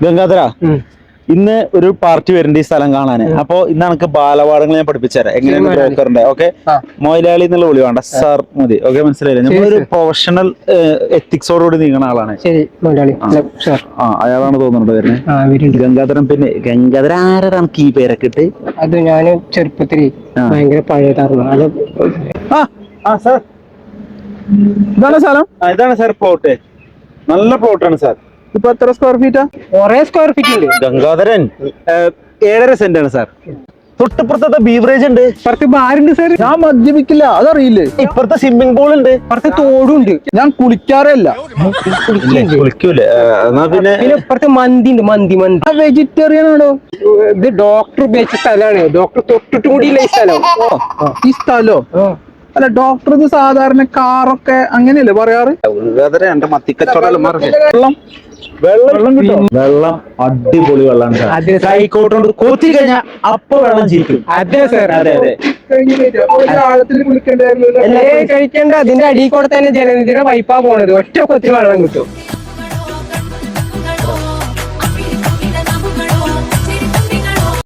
ഗംഗാധര, ഇന്ന് ഒരു പാർട്ടി വരുന്നുണ്ട് ഈ സ്ഥലം കാണാന്. അപ്പൊ ഇന്ന് എനിക്ക് ബാലപാഠങ്ങൾ ഞാൻ പഠിപ്പിച്ചുതരാം. എങ്ങനെയാണ് ബ്രോക്കറിന്റെ ഓക്കെ. മൊയിലാളി എന്നുള്ള വിളി വേണ്ട, സാർ മതി. ഓക്കെ, മനസ്സിലായില്ലേ? നമ്മളൊരു പ്രൊഫഷണൽ എത്തിക്സോടുകൂടി നീങ്ങുന്ന ആളാണ്. അയാളാണ് തോന്നുന്നുണ്ട് വരുന്നത്, ഗംഗാധരൻ. പിന്നെ ഗംഗാധര ആരാണ് ഈ പേരൊക്കെ ഇട്ട്? അത് ഞാന് ചെറുപ്പത്തിൽ ഭയങ്കര പഴയതായിരുന്നു. ഇതാണ് സ്ഥലം. ഇതാണ് സാർ പ്ലോട്ട്. നല്ല പ്ലോട്ടാണ് സാർ. ഇപ്പൊ എത്ര സ്ക്വയർ ഫീറ്റാ? കുറെ സ്ക്വയർ ഫീറ്റ് ഉണ്ട്. ഗംഗാധരൻ 7.5 സെന്റ് ആണ് സാർ. തൊട്ടിപ്പുറത്തെ ബീവറേജ് ഉണ്ട്. ഇപ്പുറത്ത് ബാറുണ്ട് സാർ. ഞാൻ മദ്യപിക്കില്ല, അതറിയില്ലേ? ഇപ്പുറത്തെ സ്വിമ്മിംഗ് പൂൾ ഉണ്ട്. ഇപ്പുറത്തെ തോടുണ്ട്. ഞാൻ കുളിക്കാറല്ല. കുളിക്കൂലേ? എന്നാ പിന്നെ ഇപ്പുറത്തെ മന്തി ഉണ്ട്. മന്തി വെജിറ്റേറിയൻ ആണോ? ഇത് ഡോക്ടർ ഉപയോഗിച്ച സ്ഥലമാണ്. ഡോക്ടർ തൊട്ടിട്ട് കൂടിയില്ല ഈ സ്ഥലം. ഈ സ്ഥലോ? അല്ല, ഡോക്ടർ ഇത് സാധാരണ കാറൊക്കെ അങ്ങനെയല്ലേ പറയാറ്? എന്റെ മത്തിക്കച്ചവടം. വെള്ളം കിട്ടും. വെള്ളം അടിപൊളി വെള്ളമാണ്. കൈക്കോട്ടോണ്ട് കൊത്തി കഴിഞ്ഞാൽ അപ്പൊ വെള്ളം ചീക്കും. അതെ സാർ. അതെ അതെ. കഴിക്കേണ്ട അതിന്റെ അടിയിൽ കൂടെ തന്നെ ജലനിധിയുടെ പൈപ്പാ പോണത്. ഒറ്റ കൊത്തി വെള്ളം കിട്ടും.